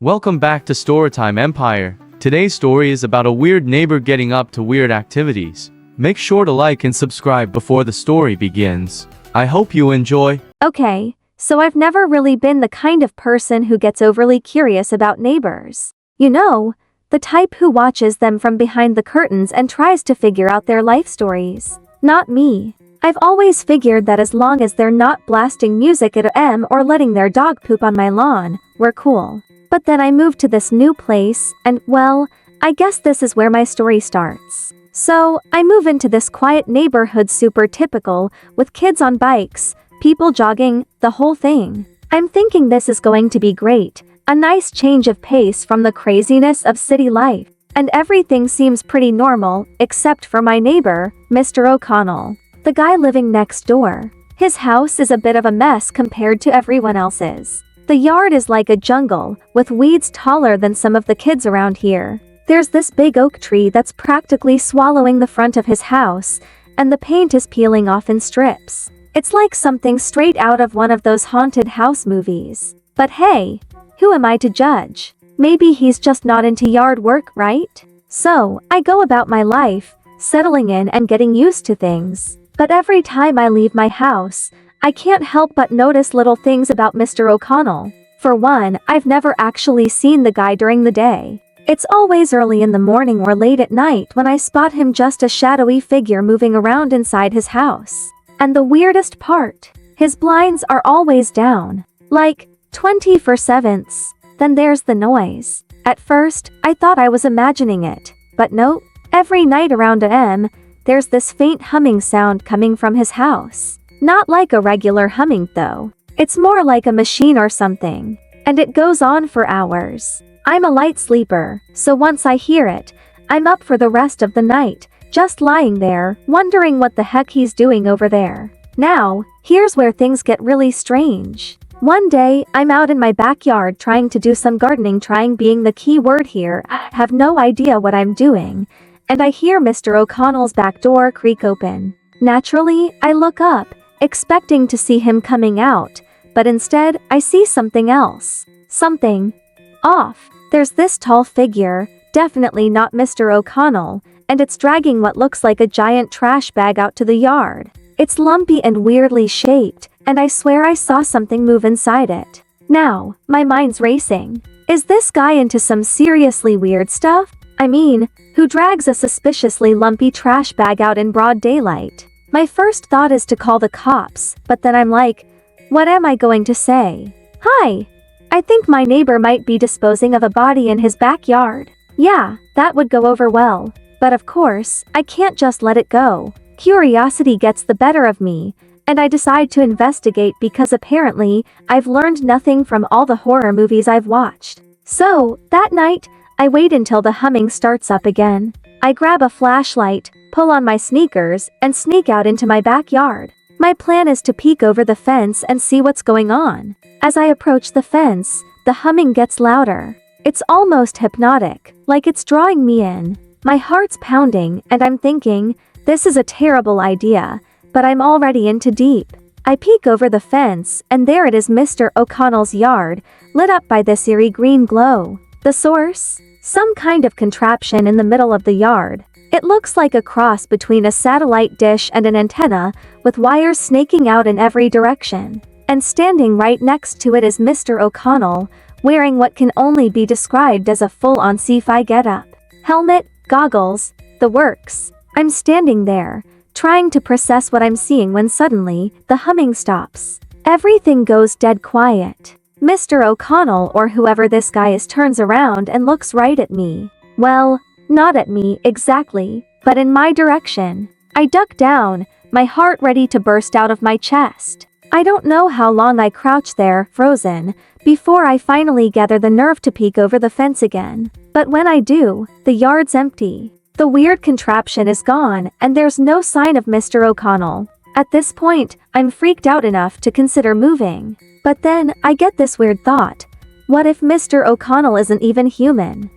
Welcome back to Storytime Empire. Today's story is about a weird neighbor getting up to weird activities. Make sure to like and subscribe before the story begins. I hope you enjoy. Okay, so I've never really been the kind of person who gets overly curious about neighbors. You know, the type who watches them from behind the curtains and tries to figure out their life stories. Not me. I've always figured that as long as they're not blasting music at AM or letting their dog poop on my lawn, we're cool. But then I moved to this new place, and well, I guess this is where my story starts. So, I move into this quiet neighborhood, super typical, with kids on bikes, people jogging, the whole thing. I'm thinking this is going to be great, a nice change of pace from the craziness of city life. And everything seems pretty normal, except for my neighbor, Mr. O'Connell, the guy living next door. His house is a bit of a mess compared to everyone else's. The yard is like a jungle, with weeds taller than some of the kids around here. There's this big oak tree that's practically swallowing the front of his house, and the paint is peeling off in strips. It's like something straight out of one of those haunted house movies. But hey, who am I to judge? Maybe he's just not into yard work, right? So, I go about my life, settling in and getting used to things. But every time I leave my house, I can't help but notice little things about Mr. O'Connell. For one, I've never actually seen the guy during the day. It's always early in the morning or late at night when I spot him, just a shadowy figure moving around inside his house. And the weirdest part, his blinds are always down, like 24/7. Then there's the noise. At first, I thought I was imagining it, but nope. Every night around AM, there's this faint humming sound coming from his house. Not like a regular humming though. It's more like a machine or something. And it goes on for hours. I'm a light sleeper, so once I hear it, I'm up for the rest of the night, just lying there, wondering what the heck he's doing over there. Now, here's where things get really strange. One day, I'm out in my backyard trying to do some gardening, trying being the key word here. I have no idea what I'm doing. And I hear Mr. O'Connell's back door creak open. Naturally, I look up, expecting to see him coming out, but instead, I see something else. Something off. There's this tall figure, definitely not Mr. O'Connell, and it's dragging what looks like a giant trash bag out to the yard. It's lumpy and weirdly shaped, and I swear I saw something move inside it. Now, my mind's racing. Is this guy into some seriously weird stuff? I mean, who drags a suspiciously lumpy trash bag out in broad daylight? My first thought is to call the cops, but then I'm like, what am I going to say? Hi! I think my neighbor might be disposing of a body in his backyard. Yeah, that would go over well. But of course, I can't just let it go. Curiosity gets the better of me, and I decide to investigate because apparently, I've learned nothing from all the horror movies I've watched. So, that night, I wait until the humming starts up again. I grab a flashlight, pull on my sneakers, and sneak out into my backyard. My plan is to peek over the fence and see what's going on. As I approach the fence, the humming gets louder. It's almost hypnotic, like it's drawing me in. My heart's pounding, and I'm thinking, this is a terrible idea, but I'm already in too deep. I peek over the fence, and there it is, Mr. O'Connell's yard, lit up by this eerie green glow. The source? Some kind of contraption in the middle of the yard. It looks like a cross between a satellite dish and an antenna, with wires snaking out in every direction. And standing right next to it is Mr. O'Connell, wearing what can only be described as a full-on sci-fi getup. Helmet, goggles, the works. I'm standing there, trying to process what I'm seeing when suddenly, the humming stops. Everything goes dead quiet. Mr. O'Connell, or whoever this guy is, turns around and looks right at me. Well, not at me exactly, but in my direction. I duck down, my heart ready to burst out of my chest. I don't know how long I crouch there, frozen, before I finally gather the nerve to peek over the fence again. But when I do, the yard's empty. The weird contraption is gone, and there's no sign of Mr. O'Connell. At this point, I'm freaked out enough to consider moving. But then, I get this weird thought. What if Mr. O'Connell isn't even human?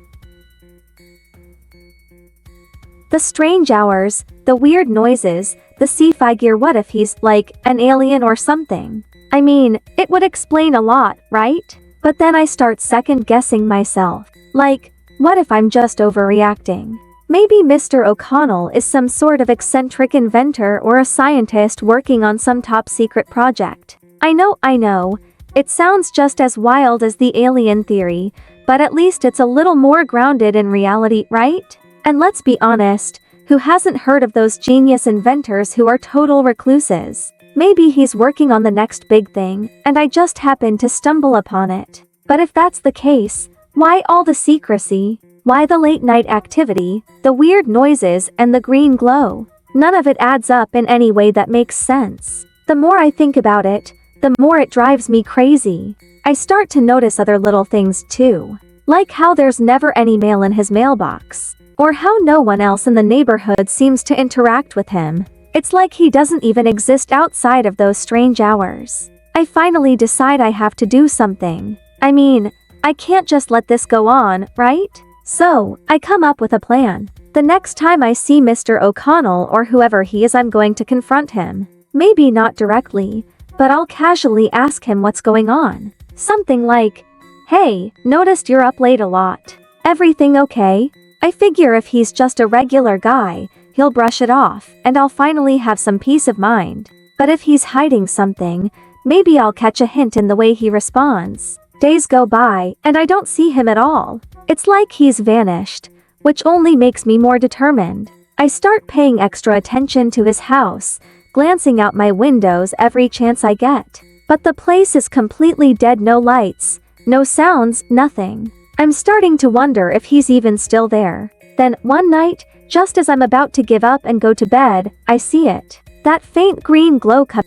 The strange hours, the weird noises, the sci-fi gear, what if he's, like, an alien or something? I mean, it would explain a lot, right? But then I start second-guessing myself. Like, what if I'm just overreacting? Maybe Mr. O'Connell is some sort of eccentric inventor or a scientist working on some top-secret project. I know, it sounds just as wild as the alien theory, but at least it's a little more grounded in reality, right? And let's be honest, who hasn't heard of those genius inventors who are total recluses? Maybe he's working on the next big thing, and I just happened to stumble upon it. But if that's the case, why all the secrecy? Why the late-night activity, the weird noises, and the green glow? None of it adds up in any way that makes sense. The more I think about it, the more it drives me crazy. I start to notice other little things too. Like how there's never any mail in his mailbox. Or how no one else in the neighborhood seems to interact with him. It's like he doesn't even exist outside of those strange hours. I finally decide I have to do something. I mean, I can't just let this go on, right? So, I come up with a plan. The next time I see Mr. O'Connell or whoever he is, I'm going to confront him. Maybe not directly, but I'll casually ask him what's going on. Something like, "Hey, noticed you're up late a lot. Everything okay?" I figure if he's just a regular guy, he'll brush it off, and I'll finally have some peace of mind. But if he's hiding something, maybe I'll catch a hint in the way he responds. Days go by, and I don't see him at all. It's like he's vanished, which only makes me more determined. I start paying extra attention to his house, glancing out my windows every chance I get. But the place is completely dead, no lights, no sounds, nothing. I'm starting to wonder if he's even still there. Then, one night, just as I'm about to give up and go to bed, I see it. That faint green glow come.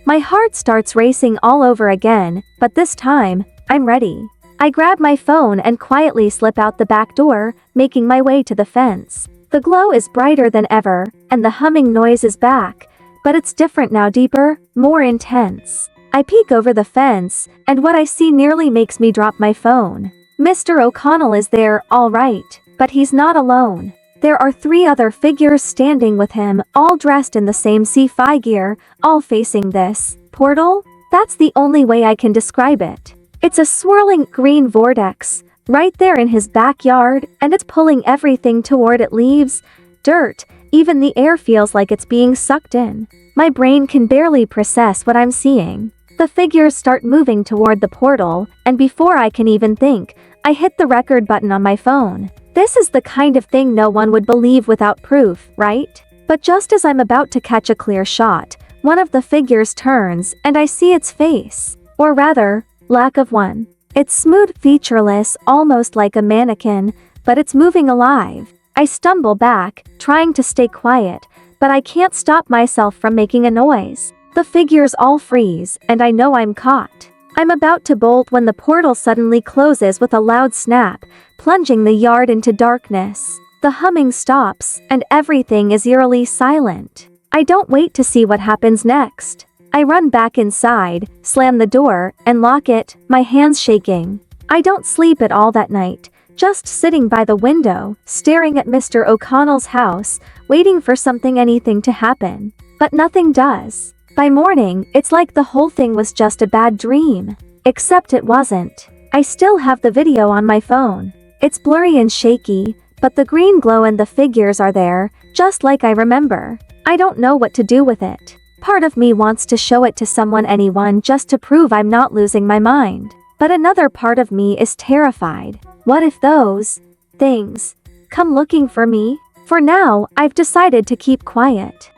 My heart starts racing all over again, but this time, I'm ready. I grab my phone and quietly slip out the back door, making my way to the fence. The glow is brighter than ever, and the humming noise is back, but it's different now, deeper, more intense. I peek over the fence, and what I see nearly makes me drop my phone. Mr. O'Connell is there, all right, but he's not alone. There are 3 other figures standing with him, all dressed in the same sci-fi gear, all facing this portal. That's the only way I can describe it. It's a swirling green vortex, right there in his backyard, and it's pulling everything toward it, leaves, dirt, even the air feels like it's being sucked in. My brain can barely process what I'm seeing. The figures start moving toward the portal, and before I can even think, I hit the record button on my phone. This is the kind of thing no one would believe without proof, right? But just as I'm about to catch a clear shot, one of the figures turns, and I see its face. Or rather, lack of one. It's smooth, featureless, almost like a mannequin, but it's moving alive. I stumble back, trying to stay quiet, but I can't stop myself from making a noise. The figures all freeze, and I know I'm caught. I'm about to bolt when the portal suddenly closes with a loud snap, plunging the yard into darkness. The humming stops, and everything is eerily silent. I don't wait to see what happens next. I run back inside, slam the door, and lock it, my hands shaking. I don't sleep at all that night, just sitting by the window, staring at Mr. O'Connell's house, waiting for anything to happen. But nothing does. By morning, it's like the whole thing was just a bad dream. Except it wasn't. I still have the video on my phone. It's blurry and shaky, but the green glow and the figures are there, just like I remember. I don't know what to do with it. Part of me wants to show it to anyone, just to prove I'm not losing my mind. But another part of me is terrified. What if those things come looking for me? For now, I've decided to keep quiet.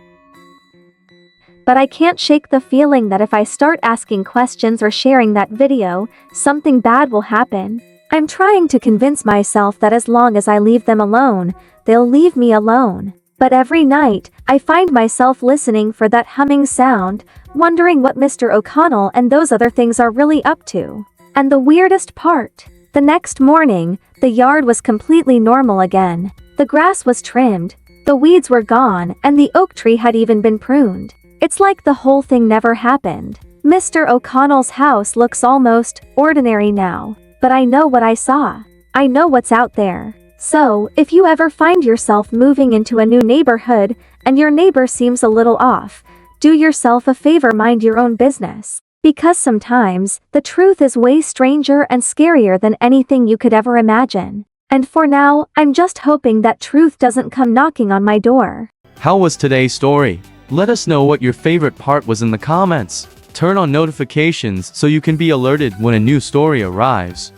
But I can't shake the feeling that if I start asking questions or sharing that video, something bad will happen. I'm trying to convince myself that as long as I leave them alone, they'll leave me alone. But every night, I find myself listening for that humming sound, wondering what Mr. O'Connell and those other things are really up to. And the weirdest part, the next morning, the yard was completely normal again. The grass was trimmed, the weeds were gone, and the oak tree had even been pruned. It's like the whole thing never happened. Mr. O'Connell's house looks almost ordinary now, but I know what I saw. I know what's out there. So, if you ever find yourself moving into a new neighborhood, and your neighbor seems a little off, do yourself a favor, mind your own business. Because sometimes, the truth is way stranger and scarier than anything you could ever imagine. And for now, I'm just hoping that truth doesn't come knocking on my door. How was today's story? Let us know what your favorite part was in the comments. Turn on notifications so you can be alerted when a new story arrives.